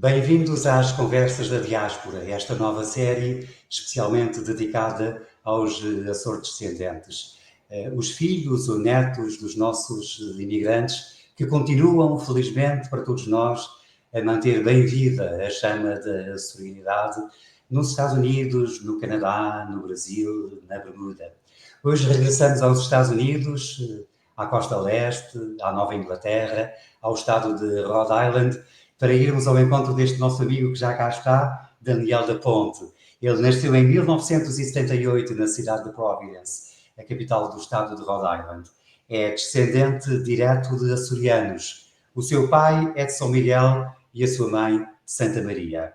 Bem-vindos às Conversas da Diáspora, esta nova série especialmente dedicada aos Açores descendentes. Os filhos ou netos dos nossos imigrantes que continuam, felizmente para todos nós, a manter bem viva a chama da açorianidade nos Estados Unidos, no Canadá, no Brasil, na Bermuda. Hoje regressamos aos Estados Unidos, à costa leste, à Nova Inglaterra, ao estado de Rhode Island, para irmos ao encontro deste nosso amigo que já cá está, Daniel da Ponte. Ele nasceu em 1978 na cidade de Providence, a capital do estado de Rhode Island. É descendente direto de açorianos. O seu pai é de São Miguel e a sua mãe de Santa Maria.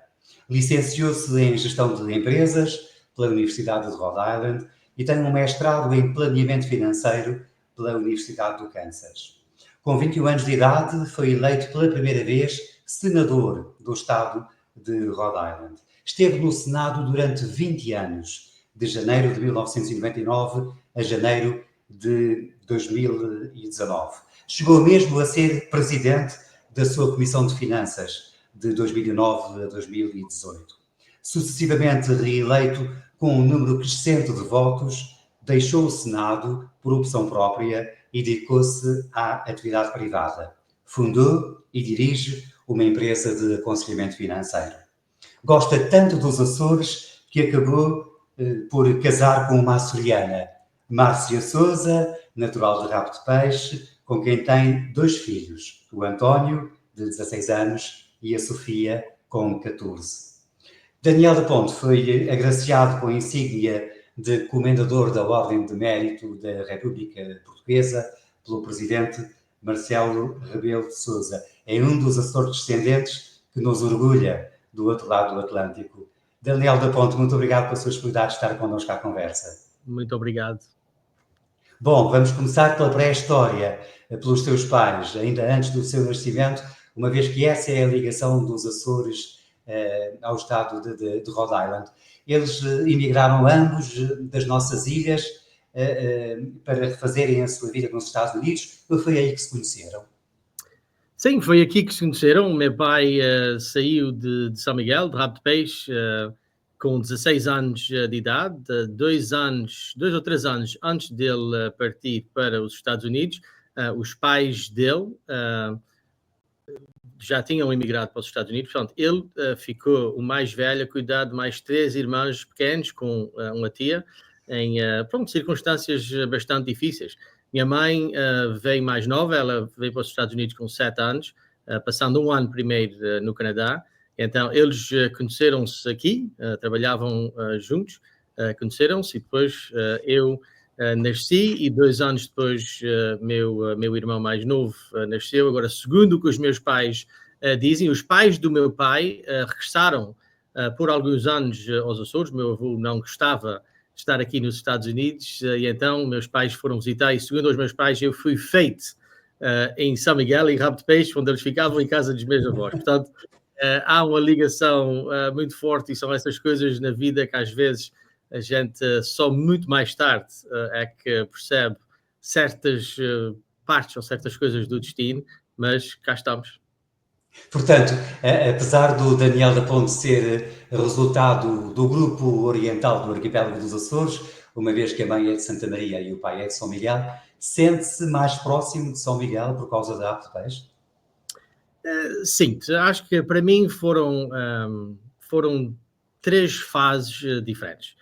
Licenciou-se em Gestão de Empresas pela Universidade de Rhode Island e tem um mestrado em Planeamento Financeiro pela Universidade do Kansas. Com 21 anos de idade, foi eleito pela primeira vez senador do estado de Rhode Island. Esteve no Senado durante 20 anos, de janeiro de 1999 a janeiro de 2019. Chegou mesmo a ser presidente da sua Comissão de Finanças, de 2009 a 2018. Sucessivamente reeleito com um número crescente de votos, deixou o Senado por opção própria e dedicou-se à atividade privada. Fundou e dirige uma empresa de aconselhamento financeiro. Gosta tanto dos Açores que acabou por casar com uma açoriana, Márcia Sousa, natural de Rabo de Peixe, com quem tem 2 filhos, o António, de 16 anos, e a Sofia, com 14. Daniel da Ponte foi agraciado com a insígnia de Comendador da Ordem de Mérito da República Portuguesa pelo presidente Marcelo Rebelo de Sousa. É um dos Açores descendentes que nos orgulha do outro lado do Atlântico. Daniel da Ponte, muito obrigado pela sua disponibilidade de estar connosco à conversa. Muito obrigado. Bom, vamos começar pela pré-história, pelos teus pais, ainda antes do seu nascimento, uma vez que essa é a ligação dos Açores ao estado de Rhode Island. Eles emigraram ambos das nossas ilhas para refazerem a sua vida nos Estados Unidos, ou foi aí que se conheceram? Sim, foi aqui que se conheceram. O meu pai saiu de São Miguel, de Rabo de Peixe, com 16 anos de idade, 2 ou 3 anos antes dele partir para os Estados Unidos. Os pais dele já tinham emigrado para os Estados Unidos, portanto, ele ficou o mais velho a cuidar de mais 3 irmãos pequenos com uma tia, em circunstâncias bastante difíceis. Minha mãe veio mais nova, ela veio para os Estados Unidos com 7 anos, passando um ano primeiro no Canadá. Então, eles conheceram-se aqui, trabalhavam juntos, conheceram-se e depois eu nasci e 2 anos depois meu irmão mais novo nasceu. Agora, segundo o que os meus pais dizem, os pais do meu pai regressaram por alguns anos aos Açores. Meu avô não gostava de estar aqui nos Estados Unidos e então meus pais foram visitar e segundo os meus pais eu fui feito em São Miguel, em Rabo de Peixe, onde eles ficavam em casa dos meus avós. Portanto, há uma ligação muito forte e são essas coisas na vida que às vezes a gente só muito mais tarde é que percebe certas partes ou certas coisas do destino, mas cá estamos. Portanto, apesar do Daniel da Ponte ser resultado do grupo oriental do arquipélago dos Açores, uma vez que a mãe é de Santa Maria e o pai é de São Miguel, sente-se mais próximo de São Miguel por causa da Rabo de Peixe? Sim, acho que para mim foram 3 fases diferentes.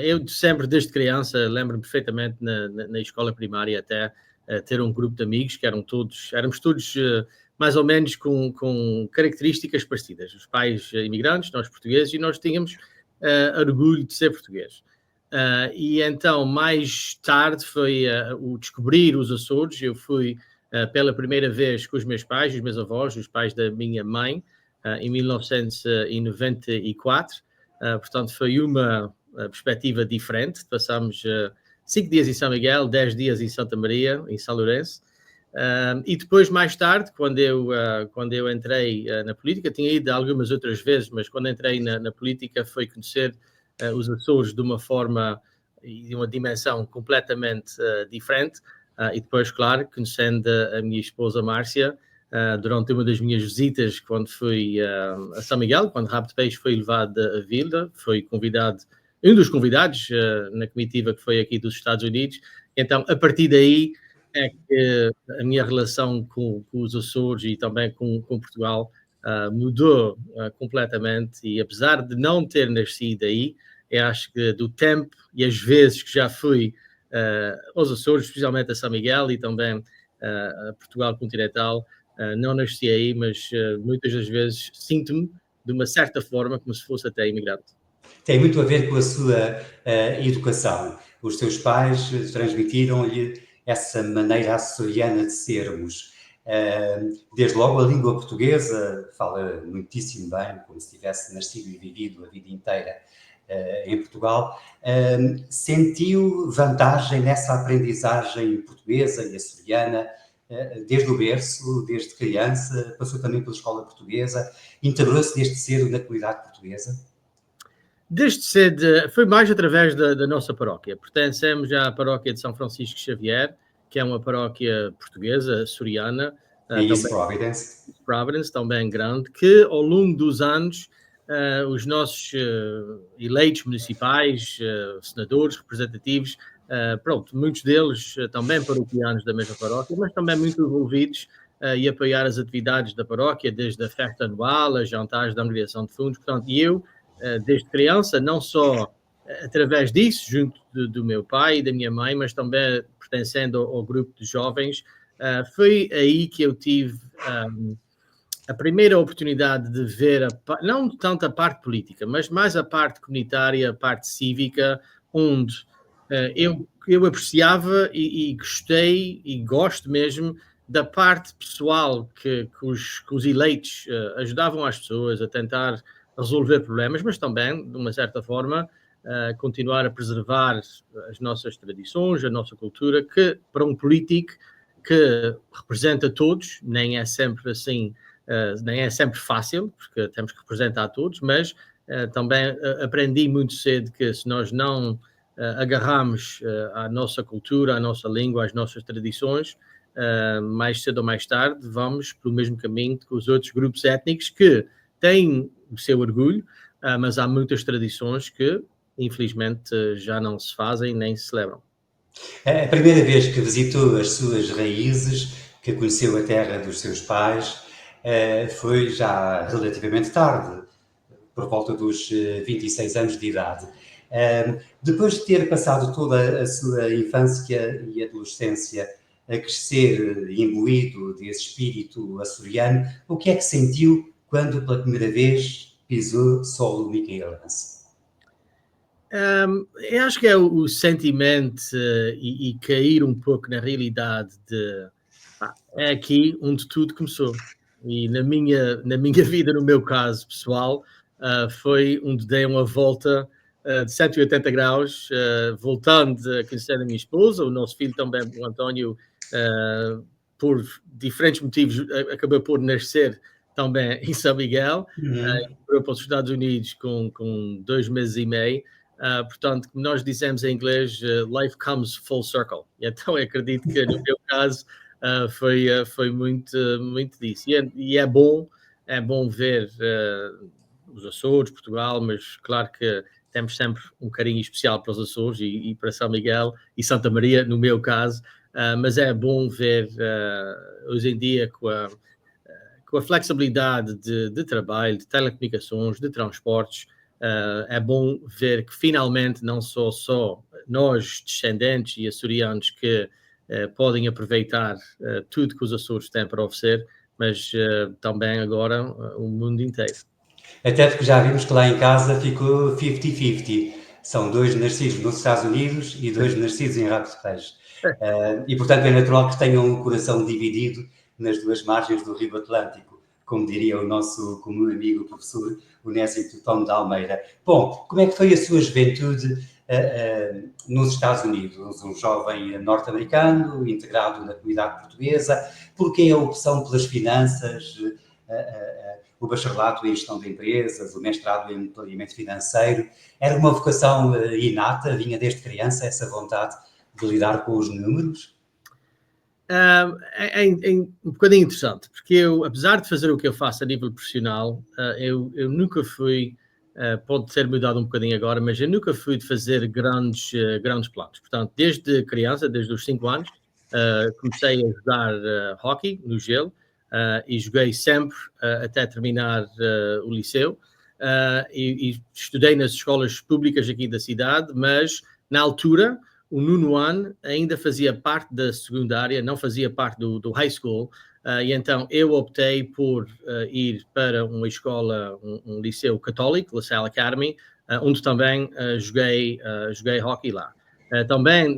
Eu sempre, desde criança, lembro-me perfeitamente na escola primária até ter um grupo de amigos que éramos todos mais ou menos com características parecidas. Os pais imigrantes, nós portugueses, e nós tínhamos orgulho de ser português. E então, mais tarde, foi o descobrir os Açores. Eu fui pela primeira vez com os meus pais, os meus avós, os pais da minha mãe, em 1994. Portanto, foi uma perspectiva diferente. Passámos 5 dias em São Miguel, 10 dias em Santa Maria, em São Lourenço. E depois, mais tarde, quando eu entrei na política, tinha ido algumas outras vezes, mas quando entrei na política foi conhecer os Açores de uma forma e de uma dimensão completamente diferente. E depois, claro, conhecendo a minha esposa Márcia, durante uma das minhas visitas, quando fui a São Miguel, quando Rabo de Peixe foi levado à vila, foi convidado, um dos convidados na comitiva que foi aqui dos Estados Unidos. Então, a partir daí é que a minha relação com os Açores e também com Portugal mudou completamente, e apesar de não ter nascido aí, eu acho que do tempo e as vezes que já fui aos Açores, especialmente a São Miguel e também a Portugal continental, não nasci aí, mas muitas das vezes sinto-me de uma certa forma como se fosse até imigrante. Tem muito a ver com a sua educação. Os seus pais transmitiram-lhe essa maneira açoriana de sermos. Desde logo a língua portuguesa, fala muitíssimo bem, como se tivesse nascido e vivido a vida inteira em Portugal. Sentiu vantagem nessa aprendizagem portuguesa e açoriana, desde o berço, desde criança, passou também pela escola portuguesa, integrou-se desde cedo na comunidade portuguesa? Desde cedo, foi mais através da nossa paróquia. Pertencemos à paróquia de São Francisco Xavier, que é uma paróquia portuguesa, açoriana, Em East também Providence. Providence, também grande, que ao longo dos anos os nossos eleitos municipais, senadores, representativos, pronto, muitos deles também paroquianos da mesma paróquia, mas também muito envolvidos e apoiar as atividades da paróquia, desde a festa anual, a jantares da angariação de fundos. Portanto, e eu, desde criança, não só através disso, junto do meu pai e da minha mãe, mas também pertencendo ao grupo de jovens, foi aí que eu tive a primeira oportunidade de ver, não tanto a parte política, mas mais a parte comunitária, a parte cívica, onde eu apreciava e gostei e gosto mesmo da parte pessoal que os eleitos ajudavam as pessoas a tentar resolver problemas, mas também, de uma certa forma, continuar a preservar as nossas tradições, a nossa cultura, que para um político que representa todos, nem é sempre assim, nem é sempre fácil, porque temos que representar todos, mas também aprendi muito cedo que se nós não agarramos à nossa cultura, à nossa língua, às nossas tradições, mais cedo ou mais tarde vamos pelo mesmo caminho que os outros grupos étnicos que têm o seu orgulho, mas há muitas tradições que infelizmente já não se fazem nem se celebram. A primeira vez que visitou as suas raízes, que conheceu a terra dos seus pais, foi já relativamente tarde, por volta dos 26 anos de idade. Depois de ter passado toda a sua infância e adolescência a crescer imbuído desse espírito açoriano, o que é que sentiu quando pela primeira vez pisou solo micaelense? Eu acho que é o sentimento e cair um pouco na realidade de é aqui onde tudo começou. E na minha vida, no meu caso pessoal, foi onde dei uma volta de 180 graus, voltando a conhecer a minha esposa, o nosso filho também, o António, por diferentes motivos, acabou por nascer também em São Miguel, foi para os Estados Unidos com 2 meses e meio. Portanto, como nós dizemos em inglês, life comes full circle. E então eu acredito que no meu caso foi muito, muito disso. E é bom ver os Açores, Portugal, mas claro que temos sempre um carinho especial para os Açores e para São Miguel e Santa Maria, no meu caso, mas é bom ver hoje em dia com a flexibilidade de trabalho, de telecomunicações, de transportes, é bom ver que finalmente não só nós, descendentes e açorianos, que podem aproveitar tudo que os Açores têm para oferecer, mas também agora o mundo inteiro. Até porque já vimos que lá em casa ficou 50-50. São 2 nascidos nos Estados Unidos e 2 nascidos em Rabo de Peixe. E, portanto, é natural que tenham o coração dividido nas duas margens do Rio Atlântico, como diria o nosso comum amigo, o professor Onésimo Tom de Almeida. Bom, como é que foi a sua juventude nos Estados Unidos? Um jovem norte-americano, integrado na comunidade portuguesa. Porquê a opção pelas finanças, o bacharelato em gestão de empresas, o mestrado em planeamento financeiro? Era uma vocação inata, vinha desde criança essa vontade de lidar com os números? É um bocadinho interessante, porque eu, apesar de fazer o que eu faço a nível profissional, eu nunca fui, pode ter mudado um bocadinho agora, mas eu nunca fui de fazer grandes planos. Portanto, desde criança, desde os 5 anos, comecei a jogar hóquei no gelo e joguei sempre até terminar o liceu. E estudei nas escolas públicas aqui da cidade, mas na altura o nono ano ainda fazia parte da secundária, não fazia parte do high school, e então eu optei por ir para uma escola, um liceu católico, La Salle Academy, onde também joguei hockey lá. Também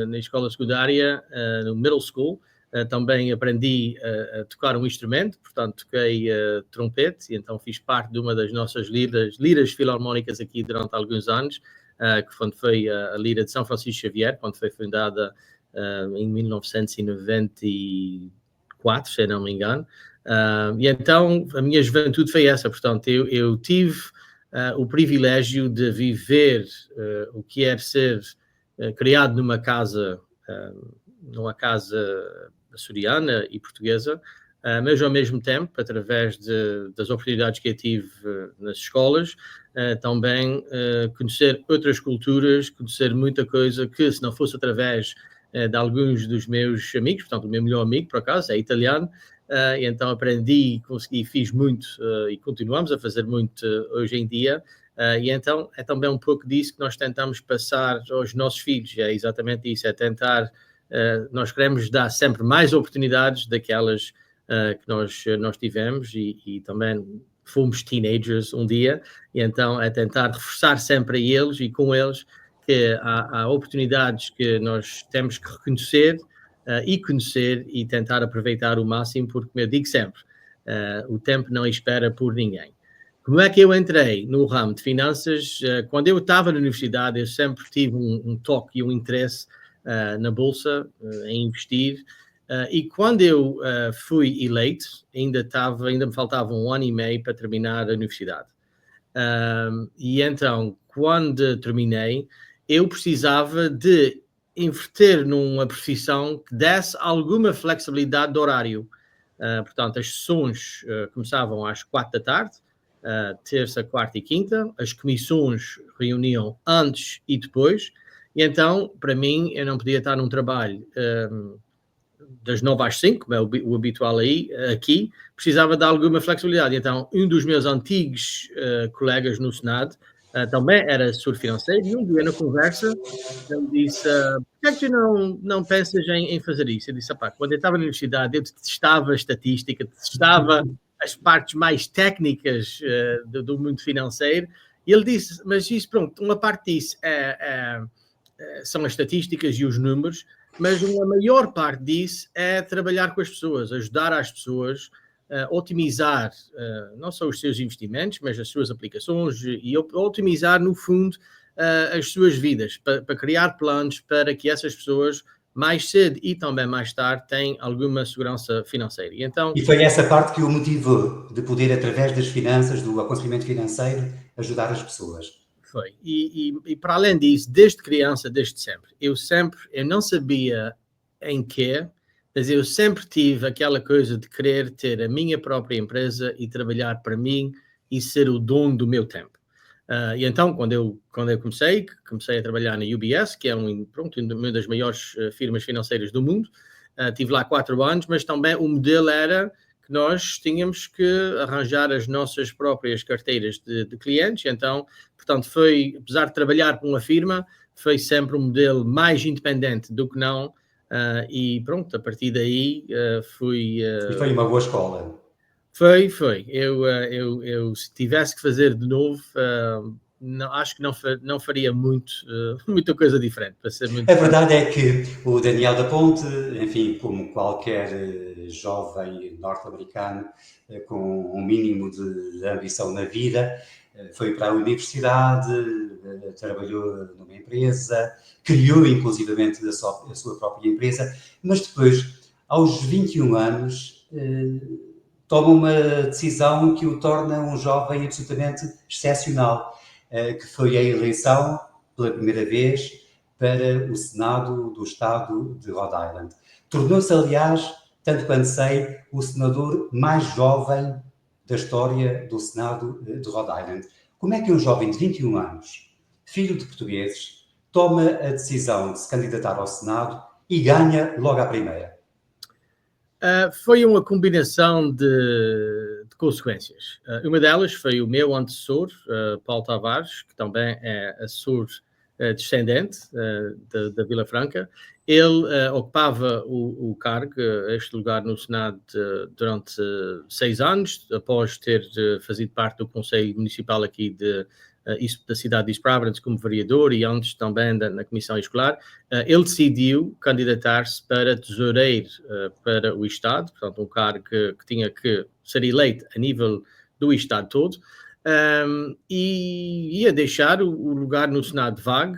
na escola secundária, no middle school, também aprendi a tocar um instrumento, portanto toquei trompete, e então fiz parte de uma das nossas liras filarmónicas aqui durante alguns anos, que quando foi a Lira de São Francisco Xavier, quando foi fundada em 1994, se não me engano. E então a minha juventude foi essa, portanto eu tive o privilégio de viver o que é ser criado numa casa açoriana e portuguesa, mas ao mesmo tempo, através das oportunidades que eu tive nas escolas, também conhecer outras culturas, conhecer muita coisa que, se não fosse através de alguns dos meus amigos, portanto, o meu melhor amigo, por acaso, é italiano, e então aprendi, consegui, fiz muito e continuamos a fazer muito hoje em dia, e então é também um pouco disso que nós tentamos passar aos nossos filhos, é exatamente isso, é tentar, nós queremos dar sempre mais oportunidades daquelas que nós tivemos e também fomos teenagers um dia, e então é tentar reforçar sempre a eles e com eles que há oportunidades que nós temos que reconhecer e conhecer e tentar aproveitar o máximo, porque, como eu digo sempre, o tempo não espera por ninguém. Como é que eu entrei no ramo de finanças? Quando eu estava na universidade, eu sempre tive um toque e um interesse na bolsa, em investir, e quando eu fui eleito, ainda me faltava 1 ano e meio para terminar a universidade. E então, quando terminei, eu precisava de inverter numa profissão que desse alguma flexibilidade de horário. Portanto, as sessões começavam às 4 da tarde, terça, quarta e quinta. As comissões reuniam antes e depois. E então, para mim, eu não podia estar num trabalho das 9 às 5, como é o habitual aqui, precisava de alguma flexibilidade. Então, um dos meus antigos colegas no Senado também era assessor financeiro, e um dia na conversa ele disse, por que é que tu não pensas em fazer isso? Eu disse, quando eu estava na universidade, eu detestava a estatística, detestava as partes mais técnicas do mundo financeiro, e ele disse, mas isso, pronto, uma parte disso são as estatísticas e os números, mas uma maior parte disso é trabalhar com as pessoas, ajudar as pessoas a otimizar não só os seus investimentos, mas as suas aplicações e otimizar, no fundo, as suas vidas, para criar planos para que essas pessoas, mais cedo e também mais tarde, tenham alguma segurança financeira. E foi essa parte que o motivou, de poder, através das finanças, do aconselhamento financeiro, ajudar as pessoas. Foi. E para além disso, desde criança, desde sempre, eu não sabia em quê, mas eu sempre tive aquela coisa de querer ter a minha própria empresa e trabalhar para mim e ser o dono do meu tempo. E então, quando eu comecei a trabalhar na UBS, que é uma das maiores firmas financeiras do mundo, tive lá 4 anos, mas também o modelo era que nós tínhamos que arranjar as nossas próprias carteiras de clientes. Então, portanto, apesar de trabalhar com uma firma, foi sempre um modelo mais independente do que não, e pronto, a partir daí fui... E foi uma boa escola. Foi. Eu se tivesse que fazer de novo, acho que não faria muita coisa diferente, para ser muito A franco. verdade é que o Daniel da Ponte, enfim, como qualquer jovem norte-americano com um mínimo de ambição na vida, foi para a universidade, trabalhou numa empresa, criou inclusivamente a sua própria empresa, mas depois, aos 21 anos, toma uma decisão que o torna um jovem absolutamente excepcional, que foi a eleição, pela primeira vez, para o Senado do Estado de Rhode Island. Tornou-se, aliás, tanto quanto sei, o senador mais jovem da história do Senado de Rhode Island. Como é que um jovem de 21 anos, filho de portugueses, toma a decisão de se candidatar ao Senado e ganha logo à primeira? Foi uma combinação de consequências. Uma delas foi o meu antecessor, Paulo Tavares, que também é assessor descendente da Vila Franca. Ele ocupava o cargo, este lugar no Senado, durante 6 anos, após ter fazido parte do Conselho Municipal aqui da cidade de East Providence como vereador e antes também na Comissão Escolar. Ele decidiu candidatar-se para tesoureiro para o Estado, portanto um cargo que tinha que ser eleito a nível do Estado todo, e ia deixar o lugar no Senado vago,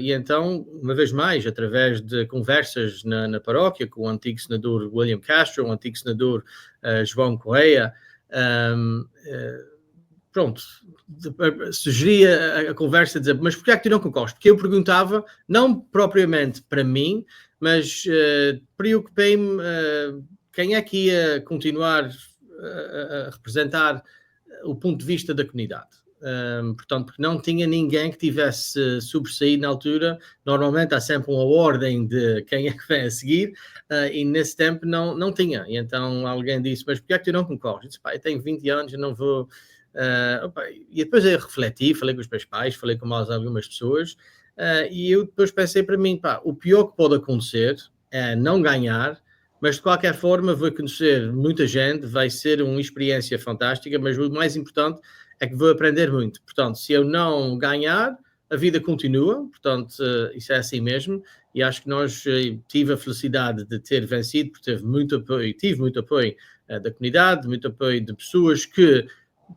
e então, uma vez mais, através de conversas na paróquia com o antigo senador William Castro, o antigo senador João Correia, pronto, sugeria a conversa, dizer, mas porquê é que tu não concorres? Porque eu perguntava, não propriamente para mim, mas preocupei-me quem é que ia continuar a representar o ponto de vista da comunidade. Portanto, porque não tinha ninguém que tivesse sobressaído na altura. Normalmente há sempre uma ordem de quem é que vem a seguir, e nesse tempo não tinha. E então alguém disse, mas porquê é que tu não concorres? Eu disse, pá, eu tenho 20 anos, eu não vou... e depois eu refleti, falei com os meus pais, falei com mais algumas pessoas, e eu depois pensei para mim, pá, o pior que pode acontecer é não ganhar, mas de qualquer forma vou conhecer muita gente, vai ser uma experiência fantástica, mas o mais importante é que vou aprender muito. Portanto, se eu não ganhar, a vida continua, portanto, isso é assim mesmo, e acho que nós tive a felicidade de ter vencido, porque tive muito apoio da comunidade, muito apoio de pessoas que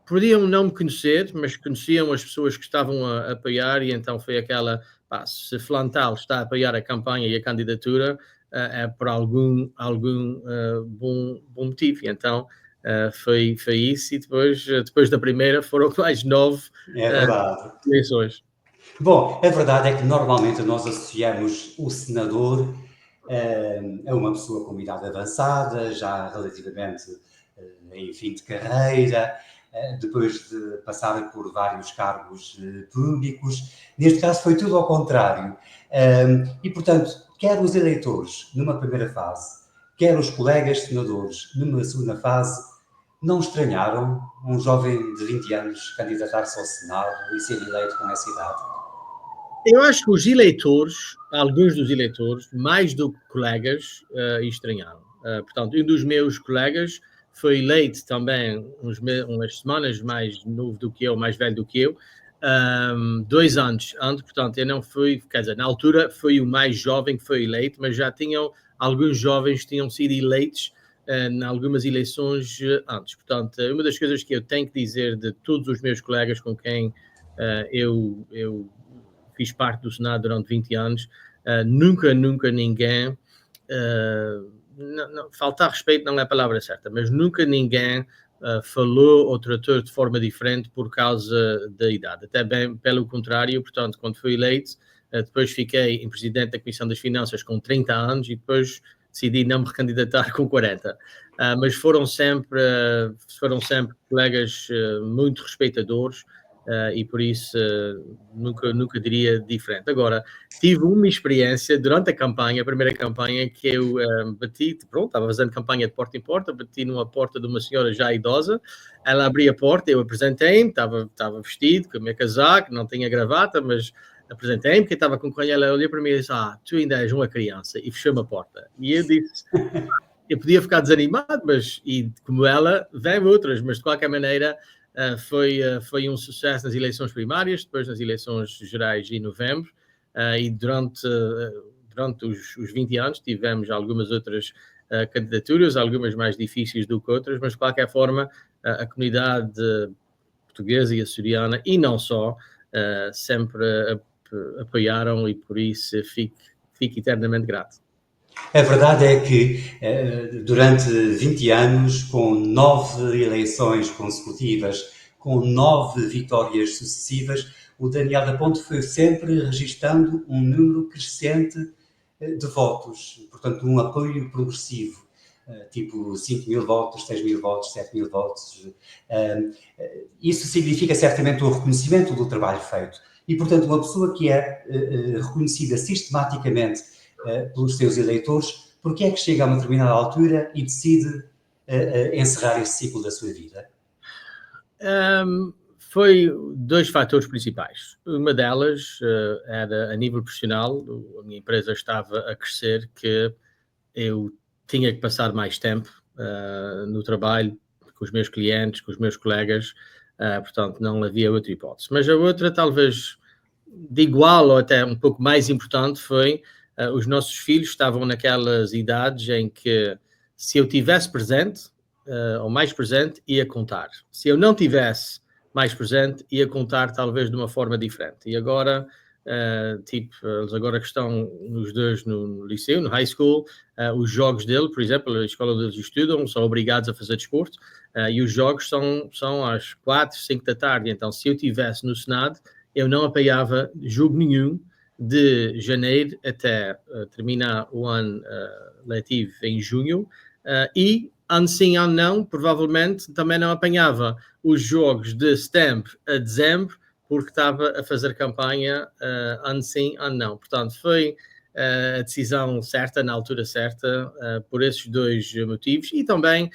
podiam não me conhecer, mas conheciam as pessoas que estavam a apoiar, e então foi aquela, pá, se Flantal está a apoiar a campanha e a candidatura, é por algum bom motivo. E então foi isso, e depois da primeira foram mais 9 É verdade. eleições. Bom, a verdade é que normalmente nós associamos o senador a uma pessoa com idade avançada, já relativamente em fim de carreira, depois de passar por vários cargos públicos. Neste caso foi tudo ao contrário. E, portanto, quer os eleitores numa primeira fase, quer os colegas senadores numa segunda fase, não estranharam um jovem de 20 anos candidatar-se ao Senado e ser eleito com essa idade? Eu acho que os eleitores, alguns dos eleitores, mais do que colegas, estranharam. Portanto, um dos meus colegas foi eleito também umas semanas mais novo do que eu, mais velho do que eu, 2 anos antes. Portanto, eu não fui, quer dizer, na altura foi o mais jovem que foi eleito, mas já tinham, alguns jovens tinham sido eleitos em algumas eleições antes. Portanto, uma das coisas que eu tenho que dizer de todos os meus colegas com quem eu fiz parte do Senado durante 20 anos, nunca ninguém, faltar respeito não é a palavra certa, mas nunca ninguém falou ou tratou de forma diferente por causa da idade. Até bem pelo contrário, portanto, quando fui eleito, depois fiquei em presidente da Comissão das Finanças com 30 anos e depois decidi não me recandidatar com 40. Mas foram sempre colegas muito respeitadores, e por isso nunca diria diferente. Agora, tive uma experiência durante a primeira campanha, que eu bati, pronto, estava fazendo campanha de porta em porta, bati numa porta de uma senhora já idosa, ela abria a porta, eu apresentei-me, estava vestido com o meu casaco, não tinha gravata, mas apresentei-me, quem estava com ela olhou para mim e disse, tu ainda és uma criança, e fechou-me a porta. E eu disse, eu podia ficar desanimado, mas, e como ela, vem outras, mas de qualquer maneira, foi um sucesso nas eleições primárias, depois nas eleições gerais em novembro, e durante os 20 anos tivemos algumas outras candidaturas, algumas mais difíceis do que outras, mas de qualquer forma a comunidade portuguesa e açoriana, e não só, sempre apoiaram, e por isso fico eternamente grato. A verdade é que, durante 20 anos, com 9 eleições consecutivas, com 9 vitórias sucessivas, o Daniel da Ponte foi sempre registando um número crescente de votos, portanto, um apoio progressivo, tipo 5.000 votos, 6.000 votos, 7.000 votos. Isso significa certamente o reconhecimento do trabalho feito. E, portanto, uma pessoa que é reconhecida sistematicamente pelos seus eleitores, porque é que chega a uma determinada altura e decide encerrar esse ciclo da sua vida? Foi dois fatores principais. Uma delas era a nível profissional, a minha empresa estava a crescer, que eu tinha que passar mais tempo no trabalho, com os meus clientes, com os meus colegas, portanto não havia outra hipótese. Mas a outra, talvez de igual ou até um pouco mais importante, foi os nossos filhos estavam naquelas idades em que se eu tivesse presente, ou mais presente, ia contar. Se eu não tivesse mais presente, ia contar talvez de uma forma diferente. E agora, eles agora que estão os dois no liceu, no high school, os jogos dele, por exemplo, a escola onde eles estudam, são obrigados a fazer desporto, e os jogos são às 4, 5 da tarde. Então, se eu estivesse no Senado, eu não apoiava jogo nenhum de janeiro até terminar o ano letivo em junho, e ano sim, ano não, provavelmente também não apanhava os jogos de setembro a dezembro, porque estava a fazer campanha ano sim, ano não. Portanto, foi a decisão certa, na altura certa, por esses dois motivos, e também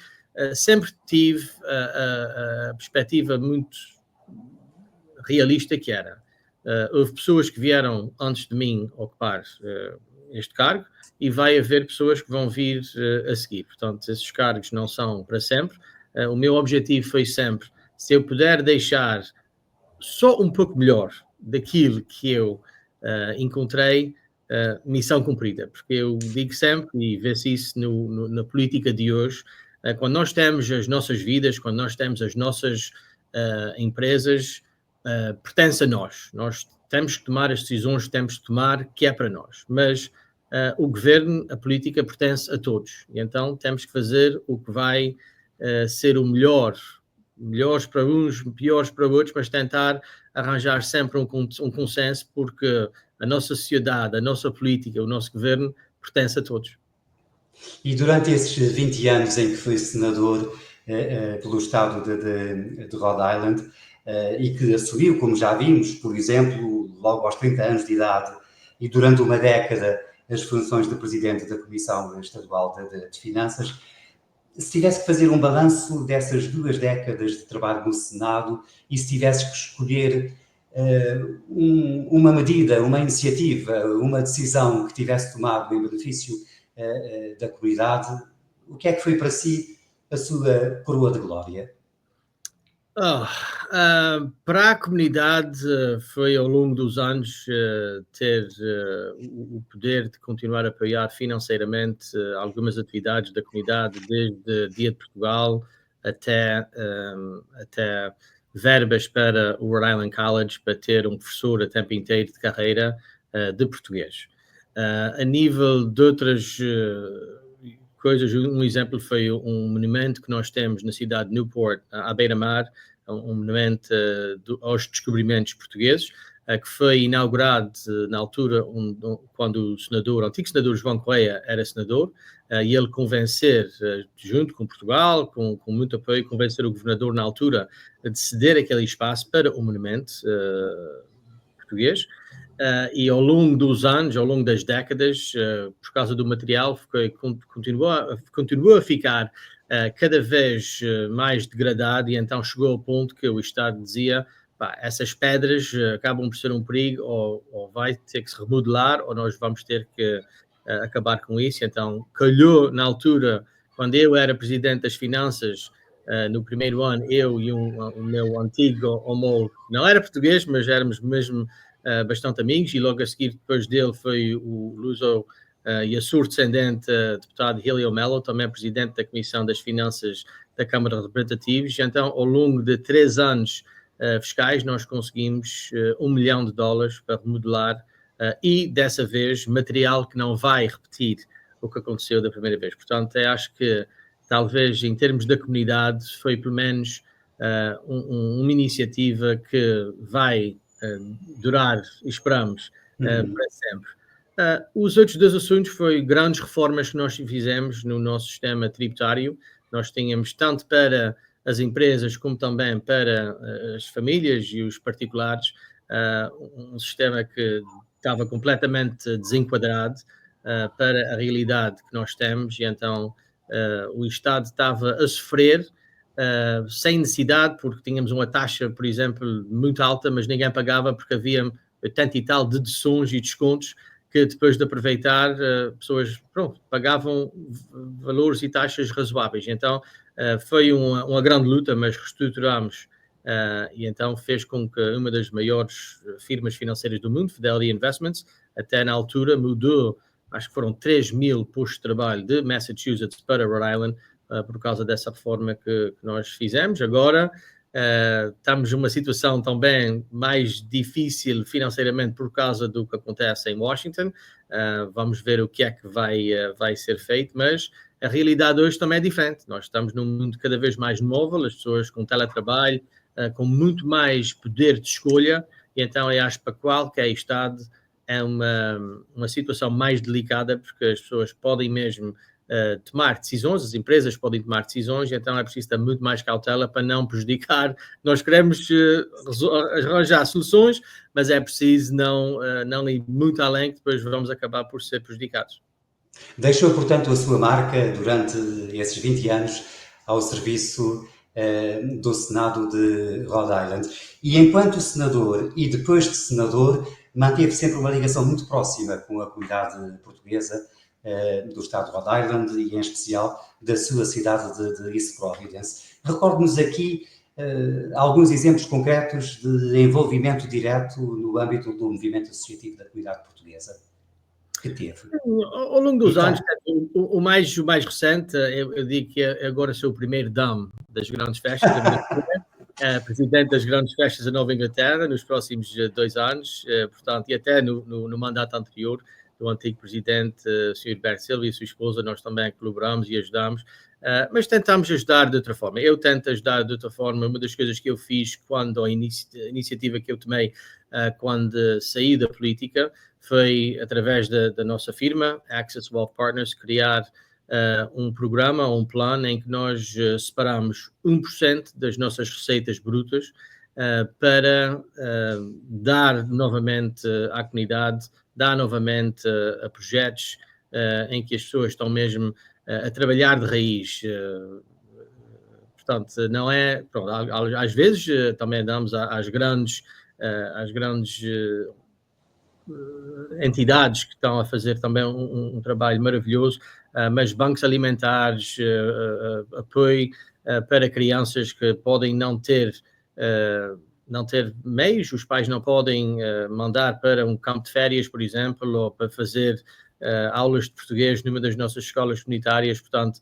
sempre tive a perspectiva muito realista que era. Houve pessoas que vieram antes de mim ocupar este cargo e vai haver pessoas que vão vir a seguir. Portanto, esses cargos não são para sempre. O meu objetivo foi sempre, se eu puder deixar só um pouco melhor daquilo que eu encontrei, missão cumprida. Porque eu digo sempre, e vê-se isso na política de hoje, quando nós temos as nossas vidas, quando nós temos as nossas empresas, pertence a nós. Nós temos que tomar as decisões que temos que tomar, que é para nós. Mas o governo, a política, pertence a todos. E então temos que fazer o que vai ser o melhor. Melhores para uns, piores para outros, mas tentar arranjar sempre um consenso, porque a nossa sociedade, a nossa política, o nosso governo pertence a todos. E durante esses 20 anos em que foi senador pelo estado de Rhode Island, e que assumiu, como já vimos, por exemplo, logo aos 30 anos de idade, e durante uma década as funções de presidente da Comissão Estadual de Finanças, se tivesse que fazer um balanço dessas 2 décadas de trabalho no Senado e se tivesse que escolher uma medida, uma iniciativa, uma decisão que tivesse tomado em benefício da comunidade, o que é que foi para si a sua coroa de glória? Para a comunidade foi ao longo dos anos ter o poder de continuar a apoiar financeiramente algumas atividades da comunidade, desde Dia de Portugal até verbas para o Rhode Island College para ter um professor a tempo inteiro de carreira de português. A nível de outras coisas, um exemplo foi um monumento que nós temos na cidade de Newport, à beira-mar, um monumento aos descobrimentos portugueses, que foi inaugurado na altura quando o antigo senador João Correia era senador, e ele convencer, junto com Portugal, com muito apoio, convencer o governador na altura de ceder aquele espaço para o monumento português. E ao longo dos anos, ao longo das décadas, por causa do material, continuou a ficar cada vez mais degradado, e então chegou ao ponto que o Estado dizia: essas pedras acabam por ser um perigo, ou vai ter que se remodelar, ou nós vamos ter que acabar com isso. Então calhou na altura, quando eu era Presidente das Finanças, no primeiro ano, eu e o meu antigo homólogo, não era português, mas éramos mesmo bastante amigos, e logo a seguir, depois dele, foi o luso e açur-descendente deputado Helio Mello, também presidente da Comissão das Finanças da Câmara de Representativos. Então, ao longo de 3 anos fiscais, nós conseguimos $1 milhão para remodelar, e dessa vez material que não vai repetir o que aconteceu da primeira vez. Portanto, eu acho que talvez em termos da comunidade foi pelo menos uma iniciativa que vai durar, esperamos, para sempre. Os outros dois assuntos foi grandes reformas que nós fizemos no nosso sistema tributário. Nós tínhamos tanto para as empresas como também para as famílias e os particulares um sistema que estava completamente desenquadrado para a realidade que nós temos e então o Estado estava a sofrer sem necessidade, porque tínhamos uma taxa, por exemplo, muito alta, mas ninguém pagava porque havia 80 e tal de deduções e descontos que depois de aproveitar, pessoas pagavam valores e taxas razoáveis. Então, foi uma grande luta, mas reestruturámos e então fez com que uma das maiores firmas financeiras do mundo, Fidelity Investments, até na altura mudou, acho que foram 3.000 postos de trabalho de Massachusetts para Rhode Island, por causa dessa reforma que nós fizemos. Agora, estamos numa situação também mais difícil financeiramente por causa do que acontece em Washington. Vamos ver o que é que vai ser feito, mas a realidade hoje também é diferente. Nós estamos num mundo cada vez mais móvel, as pessoas com teletrabalho, com muito mais poder de escolha, e então eu acho que para qualquer Estado é uma situação mais delicada, porque as pessoas podem mesmo tomar decisões, as empresas podem tomar decisões, então é preciso ter muito mais cautela para não prejudicar. Nós queremos arranjar soluções, mas é preciso não ir muito além, que depois vamos acabar por ser prejudicados. Deixou, portanto, a sua marca durante esses 20 anos ao serviço do Senado de Rhode Island. E enquanto senador e depois de senador, manteve sempre uma ligação muito próxima com a comunidade portuguesa do estado de Rhode Island e, em especial, da sua cidade de East Providence. Recorde-nos aqui alguns exemplos concretos de envolvimento direto no âmbito do movimento associativo da comunidade portuguesa que teve. Ao longo dos anos, o mais recente, eu digo que agora sou o primeiro dame das grandes festas, presidente das grandes festas da Nova Inglaterra nos próximos 2 anos, portanto, e até no mandato anterior do antigo presidente, o Sr. Bert Silva e a sua esposa, nós também colaboramos e ajudamos, mas tentamos ajudar de outra forma. Eu tento ajudar de outra forma. Uma das coisas que eu fiz quando a iniciativa que eu tomei quando saí da política foi, através da nossa firma, Access Wealth Partners, criar um programa, um plano em que nós separamos 1% das nossas receitas brutas para dar novamente à comunidade, dar novamente a projetos em que as pessoas estão mesmo a trabalhar de raiz. Portanto, não é... Pronto, às vezes também damos às grandes entidades que estão a fazer também um trabalho maravilhoso, mas bancos alimentares, apoio para crianças que podem não ter meios, os pais não podem mandar para um campo de férias, por exemplo, ou para fazer aulas de português numa das nossas escolas comunitárias. Portanto,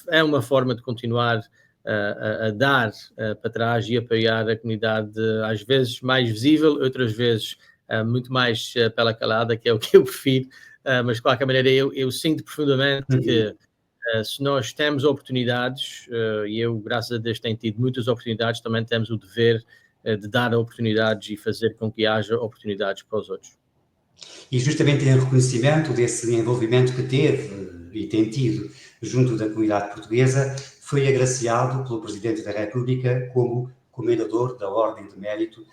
é uma forma de continuar a dar para trás e apoiar a comunidade, às vezes mais visível, outras vezes muito mais pela calada, que é o que eu prefiro, mas de qualquer maneira eu sinto profundamente que se nós temos oportunidades, e eu, graças a Deus, tenho tido muitas oportunidades, também temos o dever de dar oportunidades e fazer com que haja oportunidades para os outros. E justamente em reconhecimento desse envolvimento que teve e tem tido junto da comunidade portuguesa, foi agraciado pelo Presidente da República como Comendador da Ordem de Mérito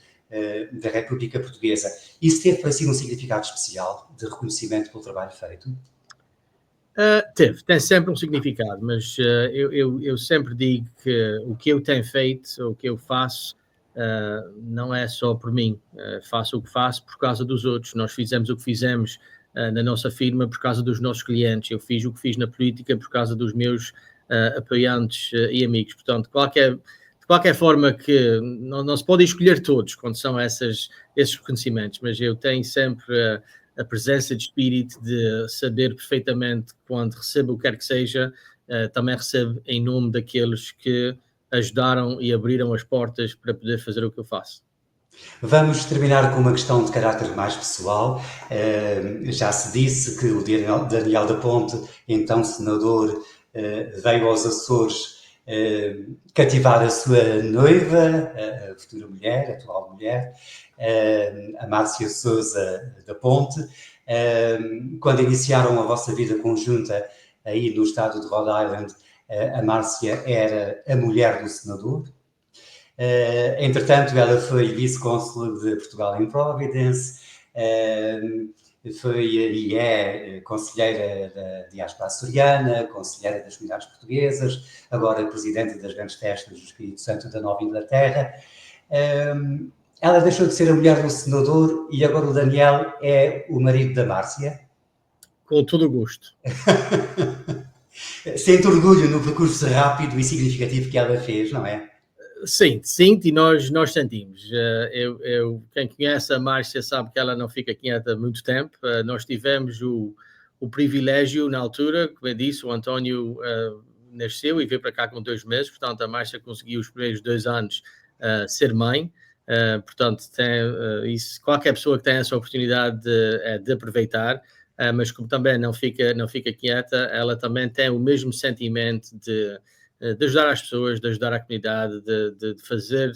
da República Portuguesa. Isso teve para si um significado especial de reconhecimento pelo trabalho feito? Tem sempre um significado, mas eu sempre digo que o que eu tenho feito, o que eu faço, não é só por mim. Faço o que faço por causa dos outros. Nós fizemos o que fizemos na nossa firma por causa dos nossos clientes. Eu fiz o que fiz na política por causa dos meus apoiantes e amigos. Portanto, de qualquer forma que não se pode escolher todos quando são esses reconhecimentos, mas eu tenho sempre a presença de espírito de saber perfeitamente quando recebo o que quer que seja, também recebo em nome daqueles que ajudaram e abriram as portas para poder fazer o que eu faço. Vamos terminar com uma questão de caráter mais pessoal. Já se disse que o Daniel da Ponte, então senador, veio aos Açores cativar a sua noiva, a futura mulher, a atual mulher, a Márcia Sousa da Ponte. Quando iniciaram a vossa vida conjunta aí no estado de Rhode Island, a Márcia era a mulher do senador. Entretanto, ela foi vice-cônsul de Portugal em Providence, foi e é conselheira da diáspora açoriana, conselheira das comunidades portuguesas, agora presidente das grandes festas do Espírito Santo da Nova Inglaterra. Ela deixou de ser a mulher do senador e agora o Daniel é o marido da Márcia. Com todo o gosto. Sente orgulho no percurso rápido e significativo que ela fez, não é? Sinto e nós sentimos. Quem conhece a Márcia sabe que ela não fica quieta muito tempo. Nós tivemos o privilégio na altura, como eu disse, o António nasceu e veio para cá com 2 meses, portanto a Márcia conseguiu os primeiros 2 anos ser mãe. Portanto, isso, qualquer pessoa que tenha essa oportunidade de aproveitar, mas como também não fica quieta, ela também tem o mesmo sentimento de ajudar as pessoas, de ajudar a comunidade, de fazer,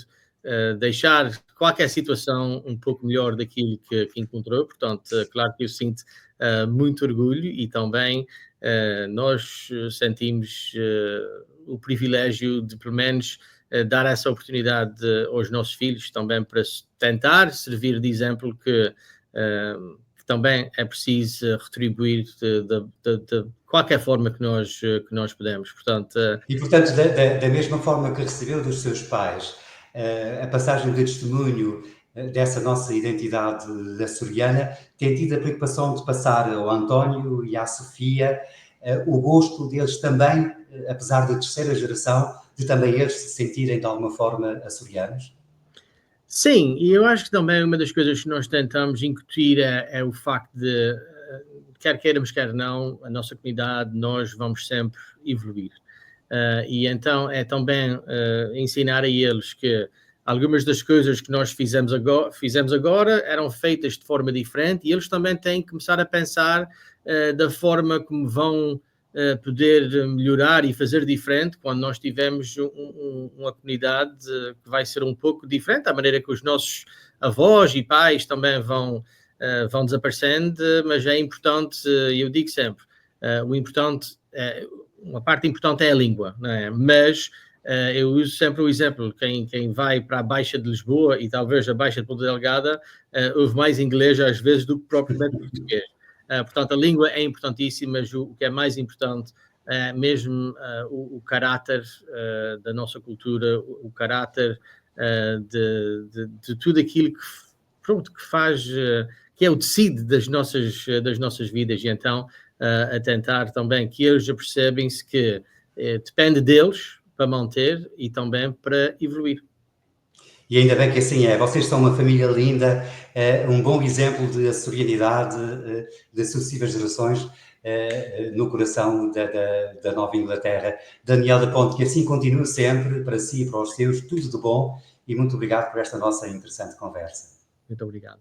deixar qualquer situação um pouco melhor daquilo que encontrou. Portanto, claro que eu sinto muito orgulho e também nós sentimos o privilégio de, pelo menos, dar essa oportunidade aos nossos filhos também para tentar servir de exemplo que também é preciso retribuir de qualquer forma que nós podemos. Portanto, e, portanto, da mesma forma que recebeu dos seus pais a passagem de testemunho dessa nossa identidade açoriana, tem tido a preocupação de passar ao António e à Sofia o gosto deles também, apesar da terceira geração, de também eles se sentirem de alguma forma açorianos? Sim, e eu acho que também uma das coisas que nós tentamos incutir é o facto de, quer queiramos, quer não, a nossa comunidade, nós vamos sempre evoluir. E então é também ensinar a eles que algumas das coisas que nós fizemos agora eram feitas de forma diferente e eles também têm que começar a pensar da forma como vão poder melhorar e fazer diferente quando nós tivermos uma comunidade que vai ser um pouco diferente, a maneira que os nossos avós e pais também vão desaparecendo, mas é importante, eu digo sempre, uma parte importante é a língua, não é? Mas eu uso sempre o exemplo, quem vai para a Baixa de Lisboa e talvez a Baixa de Ponta Delgada, ouve mais inglês às vezes do que propriamente português. Portanto, a língua é importantíssima, mas o que é mais importante é mesmo o caráter da nossa cultura, o caráter de tudo aquilo que faz, que é o tecido das nossas vidas. E então, a tentar também que eles percebem-se que depende deles para manter e também para evoluir. E ainda bem que assim é. Vocês são uma família linda, um bom exemplo de açorianidade de sucessivas gerações no coração da Nova Inglaterra. Daniel da Ponte, que assim continue sempre, para si e para os seus, tudo de bom, e muito obrigado por esta nossa interessante conversa. Muito obrigado.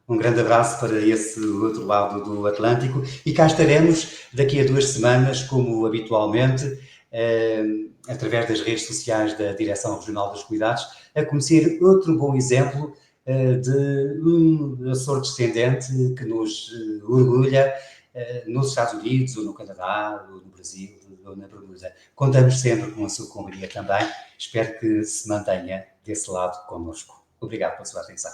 Um grande abraço para esse outro lado do Atlântico e cá estaremos daqui a 2 semanas, como habitualmente, através das redes sociais da Direção Regional das Comunidades, a conhecer outro bom exemplo de um Açor-descendente que nos orgulha nos Estados Unidos, ou no Canadá, ou no Brasil, ou na Bermuda. Contamos sempre com a sua companhia também. Espero que se mantenha desse lado connosco. Obrigado pela sua atenção.